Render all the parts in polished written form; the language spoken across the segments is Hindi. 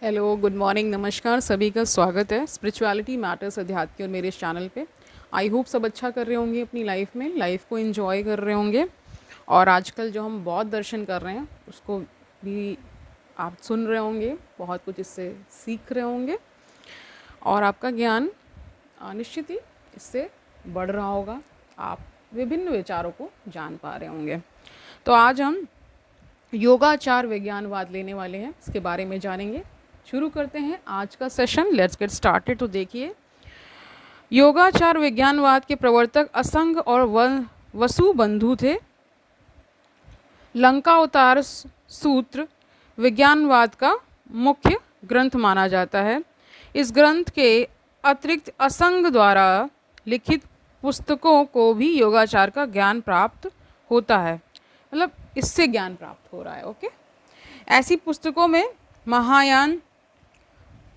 हेलो, गुड मॉर्निंग, नमस्कार। सभी का स्वागत है स्पिरिचुअलिटी मैटर्स अध्यात्म के और मेरे इस चैनल पे। आई होप सब अच्छा कर रहे होंगे अपनी लाइफ में, लाइफ को एंजॉय कर रहे होंगे। और आजकल जो हम बौद्ध दर्शन कर रहे हैं उसको भी आप सुन रहे होंगे, बहुत कुछ इससे सीख रहे होंगे और आपका ज्ञान निश्चित ही इससे बढ़ रहा होगा। आप विभिन्न विचारों को जान पा रहे होंगे। तो आज हम योगाचार विज्ञानवाद लेने वाले हैं, इसके बारे में जानेंगे। शुरू करते हैं आज का सेशन। Let's get started. तो देखिए, योगाचार विज्ञानवाद के प्रवर्तक असंग और वसुबंधु थे। लंकावतार सूत्र विज्ञानवाद का मुख्य ग्रंथ माना जाता है। इस ग्रंथ के अतिरिक्त असंग द्वारा लिखित पुस्तकों को भी योगाचार का ज्ञान प्राप्त होता है, मतलब इससे ज्ञान प्राप्त हो रहा है। ओके, ऐसी पुस्तकों में महायान,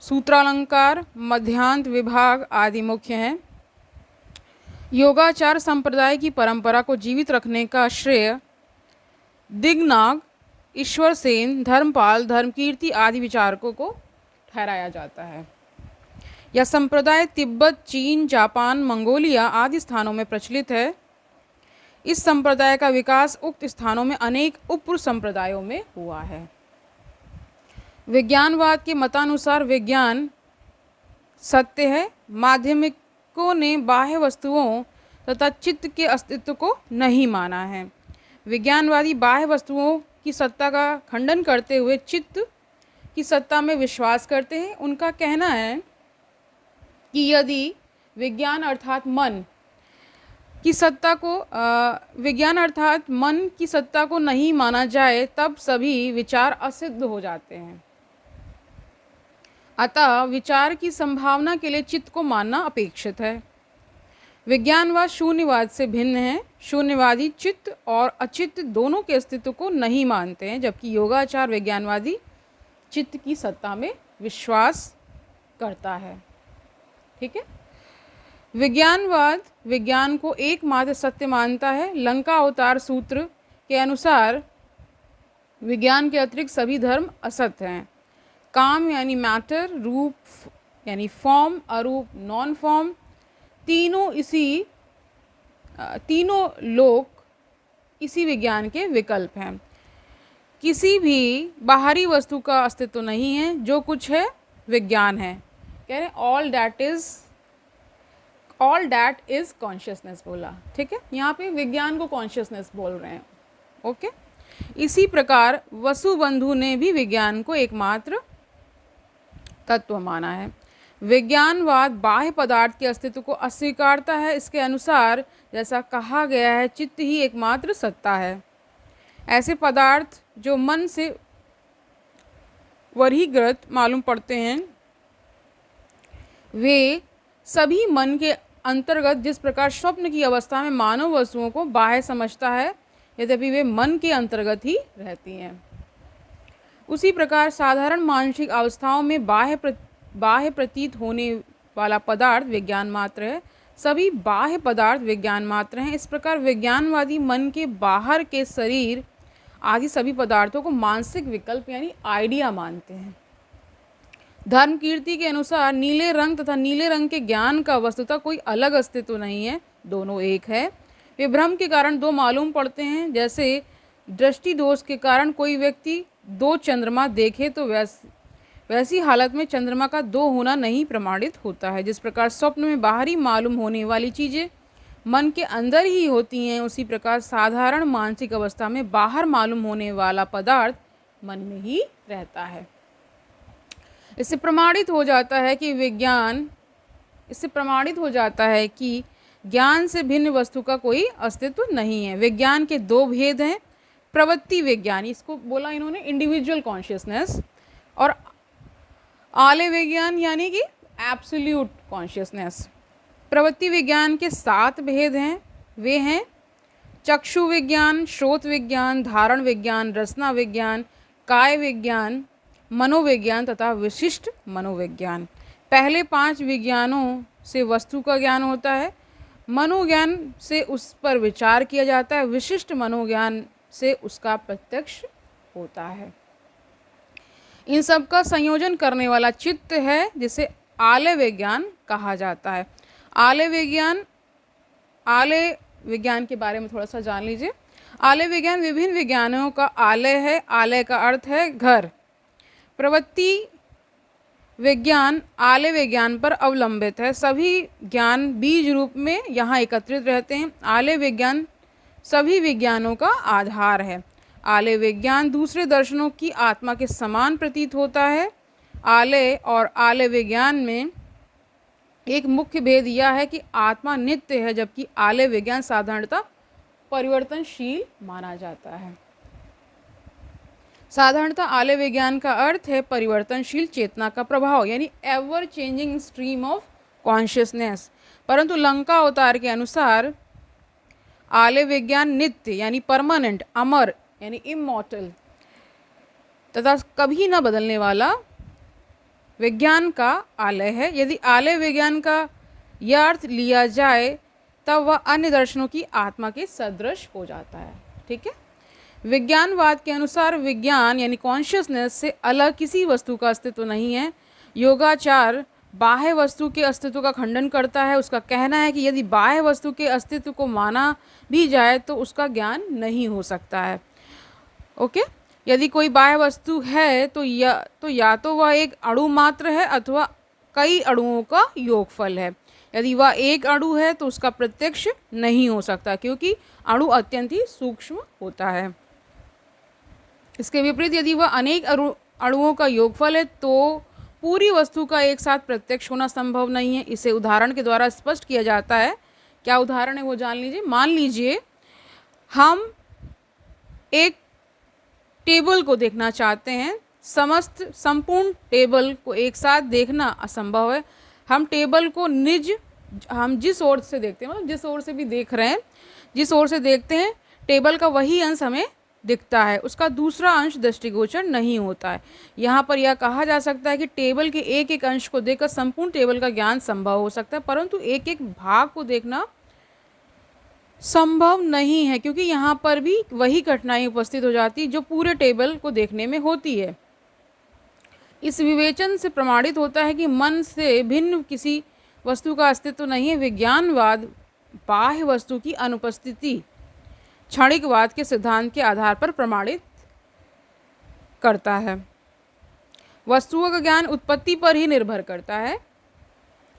सूत्रालंकार, मध्यांत विभाग आदि मुख्य हैं। योगाचार संप्रदाय की परंपरा को जीवित रखने का श्रेय दिग्नाग, ईश्वर सेन, धर्मपाल, धर्मकीर्ति आदि विचारकों को ठहराया जाता है। यह संप्रदाय तिब्बत, चीन, जापान, मंगोलिया आदि स्थानों में प्रचलित है। इस संप्रदाय का विकास उक्त स्थानों में अनेक उप संप्रदायों में हुआ है। विज्ञानवाद के मतानुसार विज्ञान सत्य है। माध्यमिकों ने बाह्य वस्तुओं तथा चित्त के अस्तित्व को नहीं माना है। विज्ञानवादी बाह्य वस्तुओं की सत्ता का खंडन करते हुए चित्त की सत्ता में विश्वास करते हैं। उनका कहना है कि यदि विज्ञान अर्थात मन की सत्ता को नहीं माना जाए तब सभी विचार असिद्ध हो जाते हैं। अतः विचार की संभावना के लिए चित्त को मानना अपेक्षित है। विज्ञानवाद शून्यवाद से भिन्न है। शून्यवादी चित्त और अचित्त दोनों के अस्तित्व को नहीं मानते हैं, जबकि योगाचार विज्ञानवादी चित्त की सत्ता में विश्वास करता है। ठीक है। विज्ञानवाद विज्ञान को एकमात्र सत्य मानता है। लंका अवतार सूत्र के अनुसार विज्ञान के अतिरिक्त सभी धर्म असत्य हैं। काम यानी मैटर, रूप यानी फॉर्म, अरूप नॉन फॉर्म, तीनों लोक इसी विज्ञान के विकल्प हैं। किसी भी बाहरी वस्तु का अस्तित्व नहीं है। जो कुछ है विज्ञान है। कह रहे हैं ऑल दैट इज कॉन्शियसनेस बोला। ठीक है, यहाँ पे विज्ञान को कॉन्शियसनेस बोल रहे हैं। ओके, इसी प्रकार वसुबंधु ने भी विज्ञान को एकमात्र तत्व माना है। विज्ञानवाद बाह्य पदार्थ के अस्तित्व को अस्वीकारता है। इसके अनुसार जैसा कहा गया है, चित्त ही एकमात्र सत्ता है। ऐसे पदार्थ जो मन से वरीकृत मालूम पड़ते हैं वे सभी मन के अंतर्गत, जिस प्रकार स्वप्न की अवस्था में मानव वस्तुओं को बाह्य समझता है, यद्यपि वे मन के अंतर्गत ही रहती हैं। उसी प्रकार साधारण मानसिक अवस्थाओं में बाह्य प्रतीत होने वाला पदार्थ विज्ञान मात्र है। सभी बाह्य पदार्थ विज्ञान मात्र हैं। इस प्रकार विज्ञानवादी मन के बाहर के शरीर आदि सभी पदार्थों को मानसिक विकल्प यानी आइडिया मानते हैं। धर्मकीर्ति के अनुसार नीले रंग तथा नीले रंग के ज्ञान का वस्तुतः कोई अलग अस्तित्व नहीं है, दोनों एक है। वे भ्रम के कारण दो मालूम पड़ते हैं। जैसे दृष्टि दोष के कारण कोई व्यक्ति दो चंद्रमा देखे तो वैसी हालत में चंद्रमा का दो होना नहीं प्रमाणित होता है। जिस प्रकार स्वप्न में बाहरी मालूम होने वाली चीज़ें मन के अंदर ही होती हैं, उसी प्रकार साधारण मानसिक अवस्था में बाहर मालूम होने वाला पदार्थ मन में ही रहता है। इससे प्रमाणित हो जाता है कि ज्ञान से भिन्न वस्तु का कोई अस्तित्व नहीं है। विज्ञान के दो भेद हैं। प्रवृत्ति विज्ञान, इसको बोला इन्होंने इंडिविजुअल कॉन्शियसनेस, और आलय विज्ञान यानी कि एब्सोल्यूट कॉन्शियसनेस। प्रवृत्ति विज्ञान के 7 भेद हैं। वे हैं चक्षु विज्ञान, श्रोत विज्ञान, धारण विज्ञान, रसना विज्ञान, काय विज्ञान, मनोविज्ञान तथा विशिष्ट मनोविज्ञान। पहले 5 विज्ञानों से वस्तु का ज्ञान होता है। मनोज्ञान से उस पर विचार किया जाता है। विशिष्ट मनोज्ञान से उसका प्रत्यक्ष होता है। इन सब का संयोजन करने वाला चित्त है, जिसे आलय विज्ञान कहा जाता है। आलय विज्ञान के बारे में थोड़ा सा जान लीजिए। आलय विज्ञान विभिन्न विज्ञानों का आलय है। आलय का अर्थ है घर। प्रवृत्ति विज्ञान आलय विज्ञान पर अवलंबित है। सभी ज्ञान बीज रूप में यहाँ एकत्रित रहते हैं। आलय विज्ञान सभी विज्ञानों का आधार है। आलय विज्ञान दूसरे दर्शनों की आत्मा के समान प्रतीत होता है। आलय और आलय विज्ञान में एक मुख्य भेद यह है कि आत्मा नित्य है, जबकि आलय विज्ञान साधारणतः परिवर्तनशील माना जाता है। साधारणतः आलय विज्ञान का अर्थ है परिवर्तनशील चेतना का प्रभाव, यानी ever changing stream of consciousness. परंतु लंका अवतार के अनुसार आलय विज्ञान नित्य यानी परमानेंट, अमर यानी इमॉर्टल तथा कभी न बदलने वाला विज्ञान का आलय है। यदि आलय विज्ञान का यह अर्थ लिया जाए तब वह अन्य दर्शनों की आत्मा के सदृश हो जाता है। ठीक है। विज्ञानवाद के अनुसार विज्ञान यानी कॉन्शियसनेस से अलग किसी वस्तु का अस्तित्व नहीं है। योगाचार बाह्य वस्तु के अस्तित्व का खंडन करता है। उसका कहना है कि यदि बाह्य वस्तु के अस्तित्व को माना भी जाए तो उसका ज्ञान नहीं हो सकता है। ओके। यदि कोई बाह्य वस्तु है तो या तो वह एक अणु मात्र है अथवा कई अणुओं का योगफल है। यदि वह एक अणु है तो उसका प्रत्यक्ष नहीं हो सकता, क्योंकि अणु अत्यंत ही सूक्ष्म होता है। इसके विपरीत यदि वह अनेक अणुओं का योगफल है तो पूरी वस्तु का एक साथ प्रत्यक्ष होना संभव नहीं है। इसे उदाहरण के द्वारा स्पष्ट किया जाता है। क्या उदाहरण है वो जान लीजिए। मान लीजिए हम एक टेबल को देखना चाहते हैं। संपूर्ण टेबल को एक साथ देखना असंभव है। हम टेबल को हम जिस ओर से देखते हैं, मतलब जिस ओर से भी देख रहे हैं, जिस ओर से देखते हैं टेबल का वही अंश हमें दिखता है, उसका दूसरा अंश दृष्टिगोचर नहीं होता है। यहाँ पर यह कहा जा सकता है कि टेबल के एक एक अंश को देखकर संपूर्ण टेबल का ज्ञान संभव हो सकता है, परंतु एक एक भाग को देखना संभव नहीं है, क्योंकि यहाँ पर भी वही कठिनाई उपस्थित हो जाती है जो पूरे टेबल को देखने में होती है। इस विवेचन से प्रमाणित होता है कि मन से भिन्न किसी वस्तु का अस्तित्व नहीं है। विज्ञानवाद बाह्य वस्तु की अनुपस्थिति क्षणिकवाद के सिद्धांत के आधार पर प्रमाणित करता है। वस्तुओं का ज्ञान उत्पत्ति पर ही निर्भर करता है,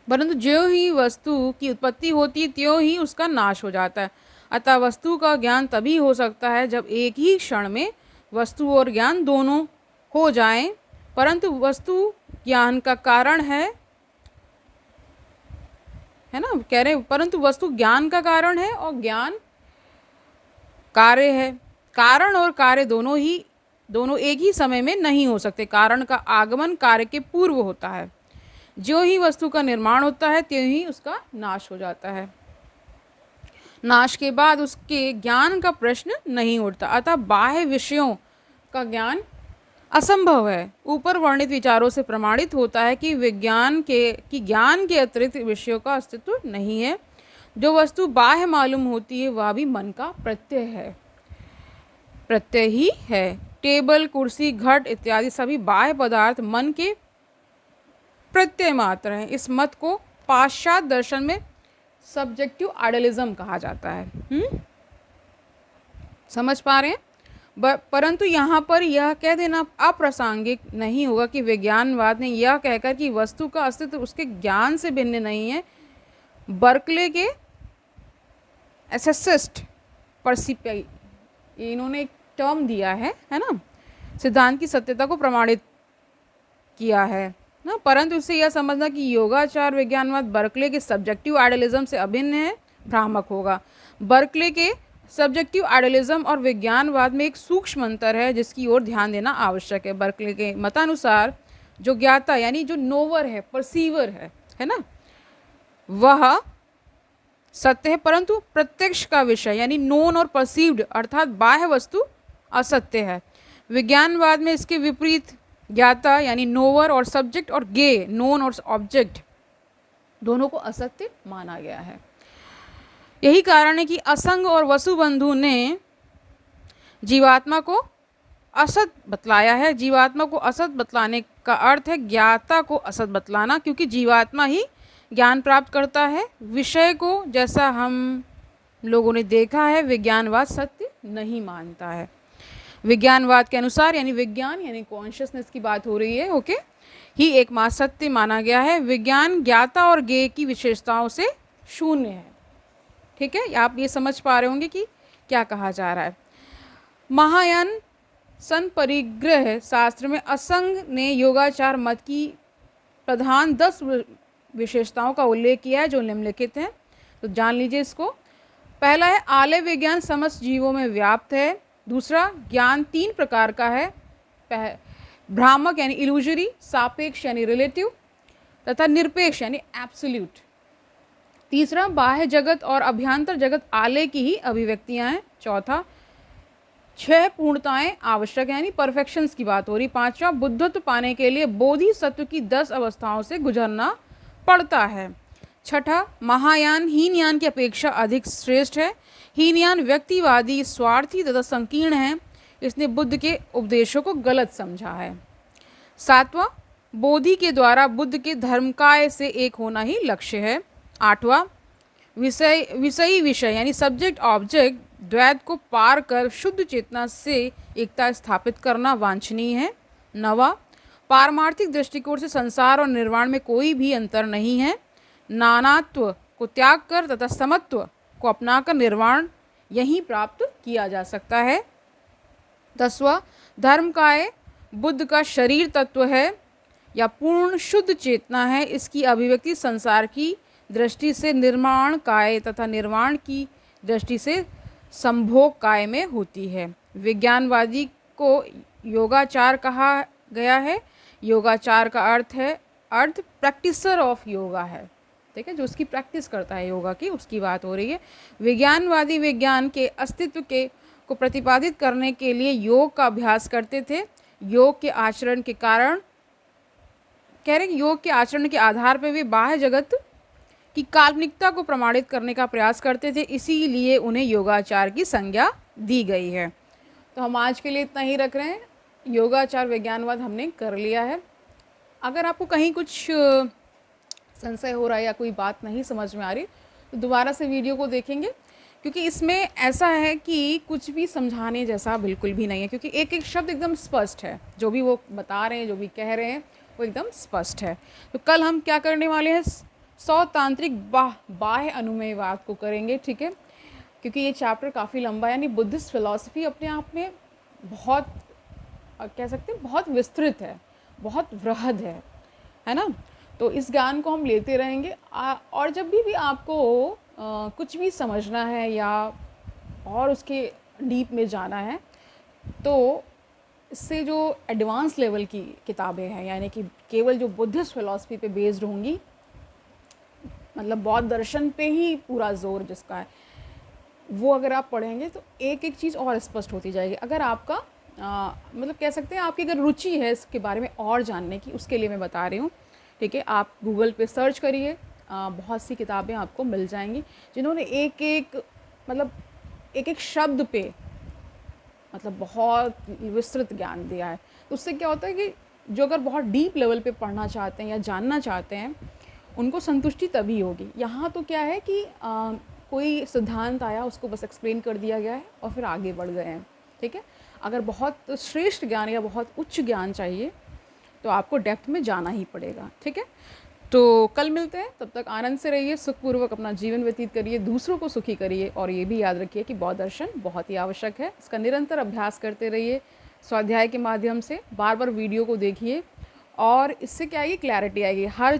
परंतु ज्यों ही वस्तु की उत्पत्ति होती है त्यों ही उसका नाश हो जाता है। अतः वस्तु का ज्ञान तभी हो सकता है जब एक ही क्षण में वस्तु और ज्ञान दोनों हो जाएं, परंतु वस्तु ज्ञान का कारण है ना, कह रहे हैं, परंतु वस्तु ज्ञान का कारण है और ज्ञान कार्य है। कारण और कार्य दोनों एक ही समय में नहीं हो सकते। कारण का आगमन कार्य के पूर्व होता है। जो ही वस्तु का निर्माण होता है त्यों ही उसका नाश हो जाता है। नाश के बाद उसके ज्ञान का प्रश्न नहीं उठता। अतः बाह्य विषयों का ज्ञान असंभव है। ऊपर वर्णित विचारों से प्रमाणित होता है कि ज्ञान के अतिरिक्त विषयों का अस्तित्व नहीं है। जो वस्तु बाह्य मालूम होती है वह भी मन का प्रत्यय ही है। टेबल, कुर्सी, घट इत्यादि सभी बाह्य पदार्थ मन के प्रत्यय मात्र हैं। इस मत को पाश्चात्य दर्शन में सब्जेक्टिव आइडियलिज्म कहा जाता है। समझ पा रहे हैं? परंतु यहाँ पर यह कह देना अप्रासंगिक नहीं होगा कि विज्ञानवाद ने यह कहकर कि वस्तु का अस्तित्व उसके ज्ञान से भिन्न नहीं है। बर्कले के एसेसिस्ट परसिपी, इन्होंने एक टर्म दिया है ना, सिद्धांत की सत्यता को प्रमाणित किया है ना, परंतु इससे यह समझना कि योगाचार विज्ञानवाद बर्कले के सब्जेक्टिव आइडियलिज्म से अभिन्न है भ्रामक होगा। बर्कले के सब्जेक्टिव आइडियलिज्म और विज्ञानवाद में एक सूक्ष्म अंतर है जिसकी ओर ध्यान देना आवश्यक है। बर्कले के मतानुसार जो ज्ञाता यानी जो नोवर है, परसीवर है ना, वह सत्य है, परंतु प्रत्यक्ष का विषय यानी नोन और परसीव्ड अर्थात बाह्य वस्तु असत्य है। विज्ञानवाद में इसके विपरीत ज्ञाता यानी नोवर और सब्जेक्ट और गे नोन और ऑब्जेक्ट दोनों को असत्य माना गया है। यही कारण है कि असंग और वसुबंधु ने जीवात्मा को असत बतलाया है। जीवात्मा को असत बतलाने का अर्थ है ज्ञाता को असत बतलाना, क्योंकि जीवात्मा ही ज्ञान प्राप्त करता है। विषय को, जैसा हम लोगों ने देखा है, विज्ञानवाद सत्य नहीं मानता है। विज्ञानवाद के अनुसार, यानी विज्ञान यानी कॉन्शियसनेस की बात हो रही है, ओके, ही एकमात्र सत्य माना गया है। विज्ञान ज्ञाता और ज्ञेय की विशेषताओं से शून्य है। ठीक है, आप ये समझ पा रहे होंगे कि क्या कहा जा रहा है। महायान सन परिग्रह शास्त्र में असंग ने योगाचार मत की प्रधान 10 विशेषताओं का उल्लेख किया है, जो निम्नलिखित हैं, तो जान लीजिए इसको। पहला है आलय विज्ञान समस्त जीवों में व्याप्त है। दूसरा, ज्ञान 3 प्रकार का है, भ्रामक यानी इल्यूजरी, सापेक्ष यानी रिलेटिव, तथा निरपेक्ष यानी एब्सोल्यूट। तीसरा, बाह्य जगत और अभ्यंतर जगत आलय की ही अभिव्यक्तियां हैं। चौथा, 6 पूर्णताएं आवश्यक यानी परफेक्शंस की बात हो रही। पांचवा, बुद्धत्व पाने के लिए बोधिसत्व की 10 अवस्थाओं से गुजरना पड़ता है। छठा, महायान हीनयान की अपेक्षा अधिक श्रेष्ठ है। हीनयान व्यक्तिवादी, स्वार्थी तथा संकीर्ण है। इसने बुद्ध के उपदेशों को गलत समझा है। सातवां, बोधि के द्वारा बुद्ध के धर्मकाय से एक होना ही लक्ष्य है। आठवां, विषयी विषय यानी सब्जेक्ट ऑब्जेक्ट द्वैत को पार कर शुद्ध चेतना से एकता स्थापित करना वांछनीय है। नवा, पारमार्थिक दृष्टिकोण से संसार और निर्वाण में कोई भी अंतर नहीं है। नानात्व को त्याग कर तथा समत्व को अपनाकर निर्वाण यहीं प्राप्त किया जा सकता है। 10वां, धर्मकाय बुद्ध का शरीर तत्व है या पूर्ण शुद्ध चेतना है। इसकी अभिव्यक्ति संसार की दृष्टि से निर्माण काय तथा निर्वाण की दृष्टि से संभोग काय में होती है। विज्ञानवादी को योगाचार कहा गया है। योगाचार का अर्थ प्रैक्टिसर ऑफ योगा है। ठीक है, जो उसकी प्रैक्टिस करता है योगा की, उसकी बात हो रही है। विज्ञानवादी विज्ञान के अस्तित्व को प्रतिपादित करने के लिए योग का अभ्यास करते थे। योग के आचरण के कारण कह रहे हैं, योग के आचरण के आधार पर वे बाह्य जगत की काल्पनिकता को प्रमाणित करने का प्रयास करते थे, इसीलिए उन्हें योगाचार की संज्ञा दी गई है। तो हम आज के लिए इतना ही रख रहे हैं। योगाचार विज्ञानवाद हमने कर लिया है। अगर आपको कहीं कुछ संशय हो रहा है या कोई बात नहीं समझ में आ रही, तो दोबारा से वीडियो को देखेंगे, क्योंकि इसमें ऐसा है कि कुछ भी समझाने जैसा बिल्कुल भी नहीं है, क्योंकि एक एक शब्द एकदम स्पष्ट है। जो भी वो बता रहे हैं, जो भी कह रहे हैं, वो एकदम स्पष्ट है। तो कल हम क्या करने वाले हैं, सौतांत्रिक बाह्य अनुमेयवाद को करेंगे। ठीक है, क्योंकि ये चैप्टर काफ़ी लंबा है, यानी बुद्धिस्ट फिलॉसफी अपने आप में बहुत कह सकते हैं बहुत विस्तृत है, बहुत वृहद है ना। तो इस ज्ञान को हम लेते रहेंगे। और जब भी आपको कुछ भी समझना है या और उसके डीप में जाना है, तो इससे जो एडवांस लेवल की किताबें हैं, यानी कि केवल जो बुद्धिस्ट फिलॉसफी पे बेस्ड होंगी, मतलब बौद्ध दर्शन पे ही पूरा जोर जिसका है, वो अगर आप पढ़ेंगे तो एक एक चीज़ और स्पष्ट होती जाएगी। अगर आपका मतलब कह सकते हैं आपकी अगर रुचि है इसके बारे में और जानने की, उसके लिए मैं बता रही हूँ। ठीक है, आप गूगल पे सर्च करिए, बहुत सी किताबें आपको मिल जाएंगी जिन्होंने एक एक शब्द पे मतलब बहुत विस्तृत ज्ञान दिया है। उससे क्या होता है कि जो अगर बहुत डीप लेवल पे पढ़ना चाहते हैं या जानना चाहते हैं, उनको संतुष्टि तभी होगी। यहाँ तो क्या है कि कोई सिद्धांत आया, उसको बस एक्सप्लेन कर दिया गया है और फिर आगे बढ़ गए हैं। ठीक है, अगर बहुत श्रेष्ठ ज्ञान या बहुत उच्च ज्ञान चाहिए तो आपको डेप्थ में जाना ही पड़ेगा। ठीक है, तो कल मिलते हैं, तब तक आनंद से रहिए, सुखपूर्वक अपना जीवन व्यतीत करिए, दूसरों को सुखी करिए, और ये भी याद रखिए कि बौद्ध दर्शन बहुत ही आवश्यक है। इसका निरंतर अभ्यास करते रहिए, स्वाध्याय के माध्यम से बार बार वीडियो को देखिए, और इससे क्या आएगी, क्लैरिटी आएगी। हर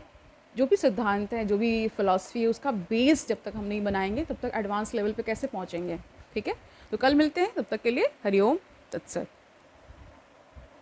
जो भी सिद्धांत है, जो भी फिलॉसफी है, उसका बेस जब तक हम नहीं बनाएंगे तब तक एडवांस लेवल पे कैसे पहुंचेंगे। ठीक है, तो कल मिलते हैं, तब तक के लिए हरिओम तत्सत।